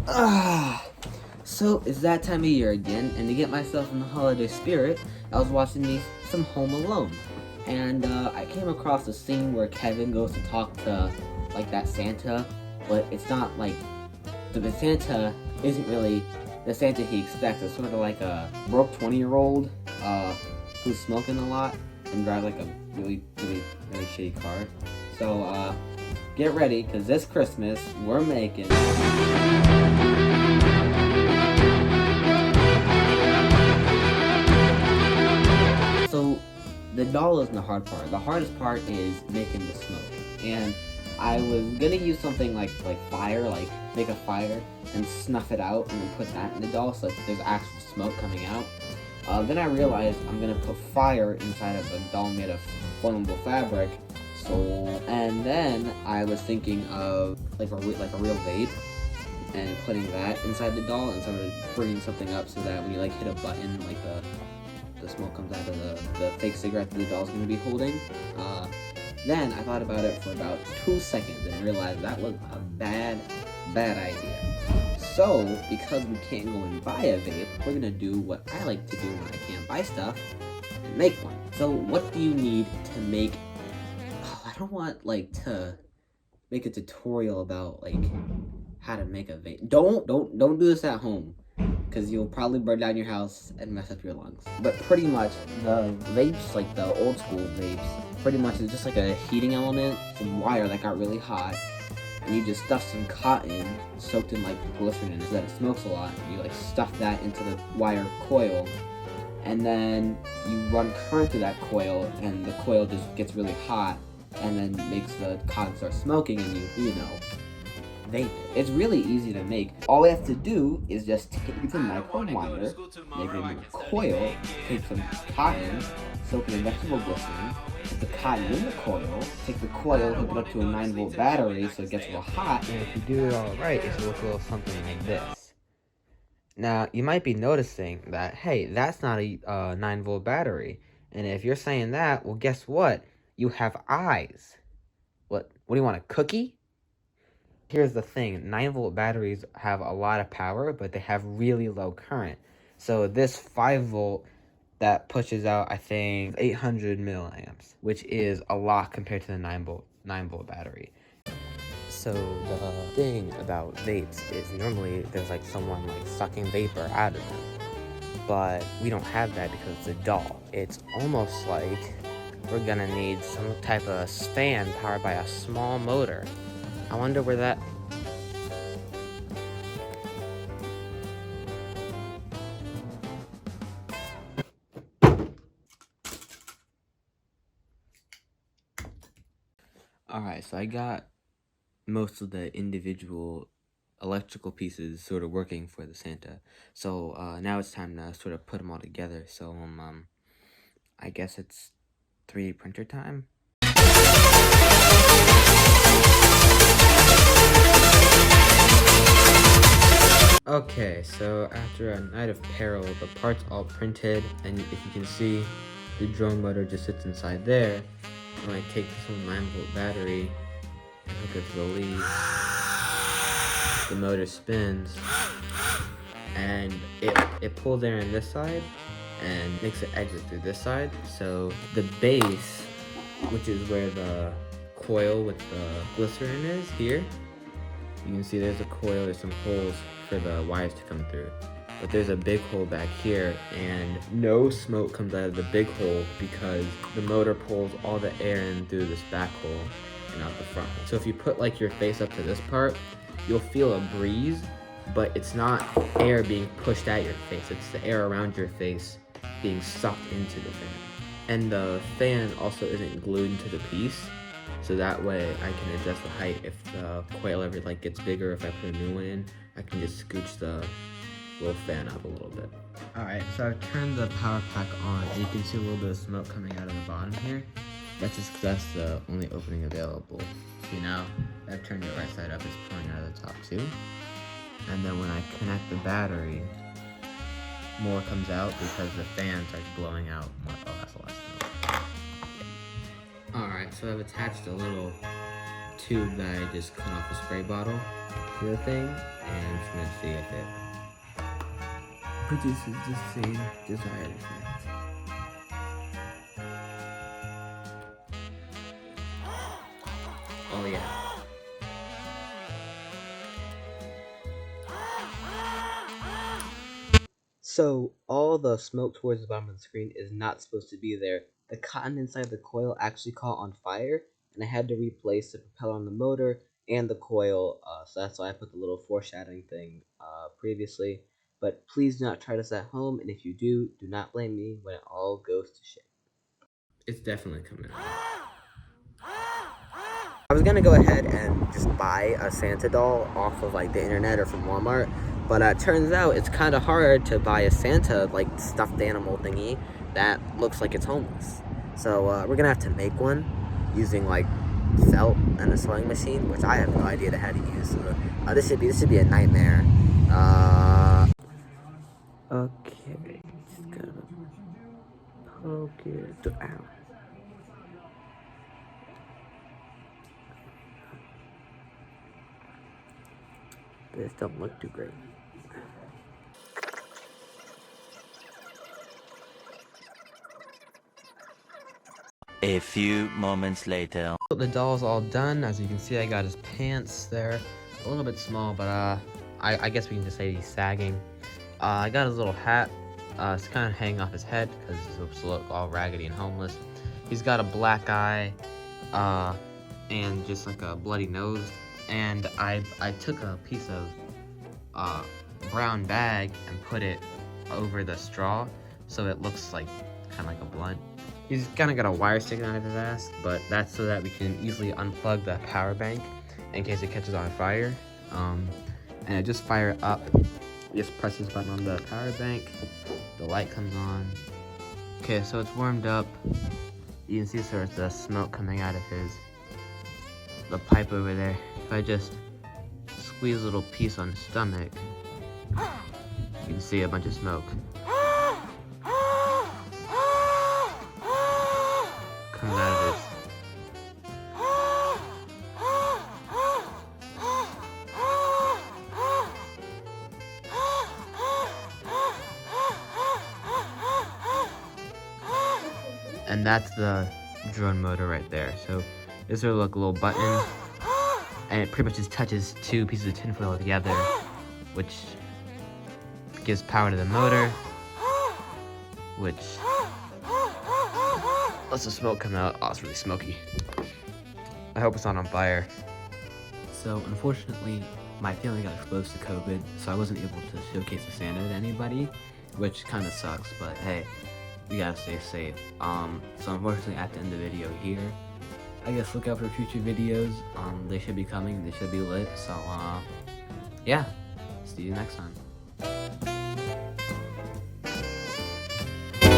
Ah, so it's that time of year again, and to get myself in the holiday spirit, I was watching some Home Alone, and I came across a scene where Kevin goes to talk to like that Santa, but it's not like the Santa isn't really the Santa he expects. It's sort of like a broke 20-year-old who's smoking a lot and drives like a really shitty car. So get ready, cause this Christmas we're making. So the doll isn't the hard part. The hardest part is making the smoke. And I was gonna use something like fire, like make a fire and snuff it out and then put that in the doll so there's actual smoke coming out. Then I realized I'm gonna put fire inside of a doll made of flammable fabric. And then I was thinking of like a real vape and putting that inside the doll and sort of bringing something up so that when you like hit a button, like the smoke comes out of the fake cigarette that the doll's going to be holding. Then I thought about it for about 2 seconds and realized that was a bad idea. So, because we can't go and buy a vape, we're going to do what I like to do when I can't buy stuff and make one. So, what do you need to make... Oh, I don't want, like, to make a tutorial about, like, how to make a vape. Don't do this at home, because you'll probably burn down your house and mess up your lungs. But pretty much, the vapes, like the old school vapes, pretty much is just like a heating element, some wire that got really hot, and you just stuff some cotton soaked in like glycerin so that it smokes a lot. You like stuff that into the wire coil, and then you run current through that coil, and the coil just gets really hot, and then makes the cotton start smoking, and you know, vape it. It's really easy to make. All we have to do is just take some micro wire, make it into a coil, take some cotton, soak it in vegetable glycerin, put the cotton in the coil, take the coil, hook it up to a 9-volt battery so it gets real hot. And if you do it all right, it should look a little something like this. Now, you might be noticing that, hey, that's not a 9-volt battery. And if you're saying that, well, guess what? You have eyes. What do you want, a cookie? Here's the thing, 9-volt batteries have a lot of power, but they have really low current. So this 5-volt that pushes out, I think, 800 milliamps, which is a lot compared to the 9-volt battery. So the thing about vapes is normally there's like someone like sucking vapor out of them. But we don't have that because it's a doll. It's almost like we're gonna need some type of fan powered by a small motor. I wonder where that... Alright, so I got most of the individual electrical pieces sort of working for the Santa. So now it's time to sort of put them all together. So I guess it's 3D printer time. Okay, so after a night of peril, the parts all printed, and if you can see, the drone motor just sits inside there. When I take this little 9-volt battery and hook it to the lead, the motor spins, and it pulls air in this side and makes it exit through this side. So the base, which is where the coil with the glycerin is here, you can see there's a coil, there's some holes for the wires to come through. But there's a big hole back here, and no smoke comes out of the big hole because the motor pulls all the air in through this back hole and out the front hole. So if you put like your face up to this part, you'll feel a breeze, but it's not air being pushed at your face, it's the air around your face being sucked into the fan. And the fan also isn't glued to the piece, so that way I can adjust the height. If the coil ever like gets bigger, if I put a new one in, I can just scooch the little fan up a little bit. Alright, so I've turned the power pack on, and you can see a little bit of smoke coming out of the bottom here. That's just because that's the only opening available. See, now I've turned it right side up, it's pouring out of the top too. And then when I connect the battery, more comes out because the fan starts blowing out more. Oh, that's a lot of smoke. Alright, so I've attached a little tube that I just cut off a spray bottle to the thing, and I'm just gonna see if it produces the same desired effect. Oh yeah. So all the smoke towards the bottom of the screen is not supposed to be there. The cotton inside the coil actually caught on fire, and I had to replace the propeller on the motor and the coil, so that's why I put the little foreshadowing thing previously. But please do not try this at home, and if you do, do not blame me when it all goes to shit. It's definitely coming out. I was gonna go ahead and just buy a Santa doll off of like the internet or from Walmart, but it turns out it's kind of hard to buy a Santa like stuffed animal thingy that looks like it's homeless. So we're gonna have to make one using like felt and a sewing machine, which I have no idea how to use. So, this should be a nightmare. Okay, just gonna poke it out. This don't look too great. A few moments later. The doll's all done. As you can see, I got his pants there. A little bit small, but I guess we can just say he's sagging. I got his little hat. It's kind of hanging off his head because he's supposed to look all raggedy and homeless. He's got a black eye, and just like a bloody nose. And I took a piece of brown bag and put it over the straw so it looks like kind of like a blunt. He's kind of got a wire sticking out of his ass, but that's so that we can easily unplug the power bank in case it catches on fire. And it just fire up. You just press this button on the power bank, the light comes on. Okay, so it's warmed up. You can see there's the smoke coming out of the pipe over there. If I just squeeze a little piece on his stomach, you can see a bunch of smoke coming out of his. And that's the drone motor right there. So this is like a little button, and it pretty much just touches two pieces of tinfoil together, which gives power to the motor, which lets the smoke come out. Oh, it's really smoky. I hope it's not on fire. So unfortunately, my family got exposed to COVID, so I wasn't able to showcase the Santa to anybody, which kind of sucks, but hey, we gotta stay safe. So unfortunately I have to end the video here. I guess look out for future videos. They should be coming, they should be lit, so yeah, see you next time.